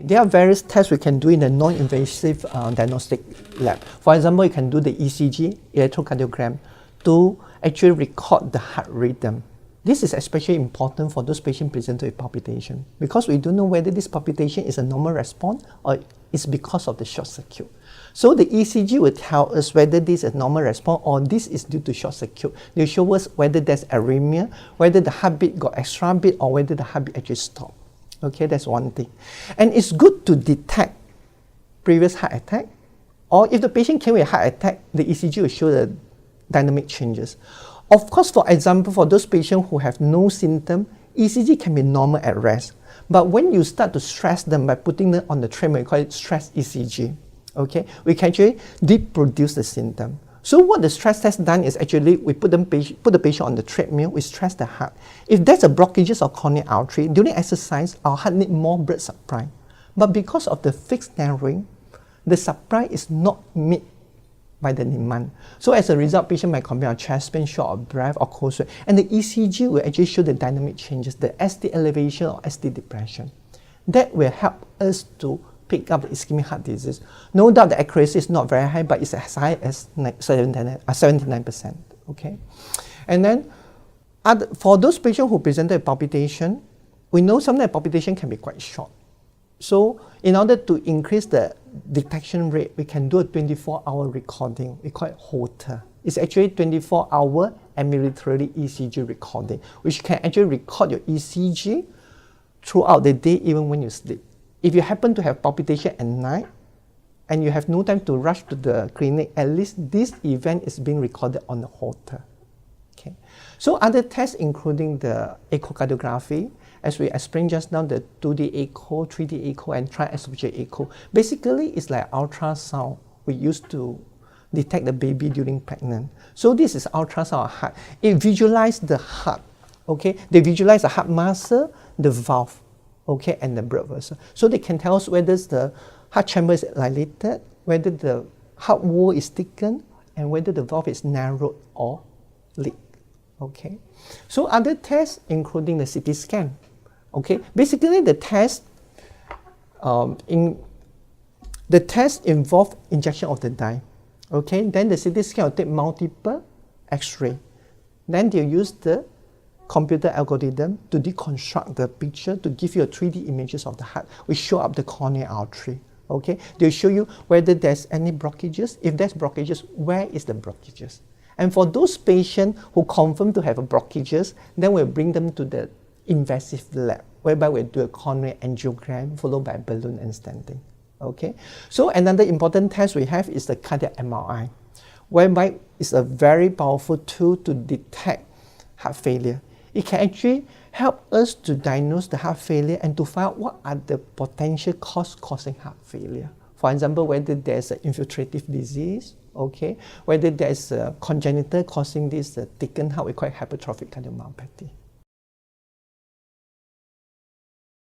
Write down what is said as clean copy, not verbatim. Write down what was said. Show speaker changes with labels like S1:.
S1: There are various tests we can do in the non-invasive diagnostic lab. For example, you can do the ECG, electrocardiogram, to actually record the heart rhythm. This is especially important for those patients presented with palpitation because we don't know whether this palpitation is a normal response or it's because of the short circuit. So the ECG will tell us whether this is a normal response or this is due to short circuit. They show us whether there's arrhythmia, whether the heartbeat got extra beat or whether the heartbeat actually stopped. Okay, that's one thing. And it's good to detect previous heart attack, or if the patient came with a heart attack, the ECG will show the dynamic changes. Of course, for example, for those patients who have no symptom, ECG can be normal at rest. But when you start to stress them by putting them on the treadmill, we call it stress ECG. Okay, we can actually reproduce the symptom. So what the stress test done is actually we put the patient on the treadmill, we stress the heart. If there's a blockages of coronary artery, during exercise, our heart need more blood supply. But because of the fixed narrowing, the supply is not met by the demand. So as a result, patient might complain of chest pain, short of breath, or cold sweat. And the ECG will actually show the dynamic changes, the ST elevation or ST depression. That will help us to pick up the ischemic heart disease. No doubt the accuracy is not very high, but it's as high as 79%. Okay? And then for those patients who presented with palpitation, we know sometimes palpitation can be quite short. So in order to increase the detection rate, we can do a 24-hour recording. We call it Holter. It's actually 24-hour ambulatory ECG recording, which can actually record your ECG throughout the day, even when you sleep. If you happen to have palpitation at night and you have no time to rush to the clinic, at least this event is being recorded on the Holter. Okay. So other tests including the echocardiography, as we explained just now, the 2D echo, 3D echo, and tri-esophageal echo. Basically, it's like ultrasound we used to detect the baby during pregnant. So this is ultrasound of heart. It visualizes the heart. Okay, they visualize the heart muscle, the valve, okay, and the blood vessel. So they can tell us whether the heart chamber is dilated, whether the heart wall is thickened, and whether the valve is narrowed or leaked. Okay, so other tests including the CT scan. Okay, basically the test involve injection of the dye. Okay, then the CT scan will take multiple X-ray. Then they'll use the computer algorithm to deconstruct the picture to give you a 3D images of the heart, which show up the coronary artery. Okay, they'll show you whether there's any blockages. If there's blockages, where is the blockages? And for those patients who confirm to have a blockages, then we'll bring them to the invasive lab, whereby we'll do a coronary angiogram followed by balloon and stenting. Okay, so another important test we have is the cardiac MRI, whereby it's a very powerful tool to detect heart failure. It can actually help us to diagnose the heart failure and to find out what are the potential causes causing heart failure. For example, whether there's an infiltrative disease, okay, whether there's a congenital causing this thickened heart, we call it hypertrophic cardiomyopathy.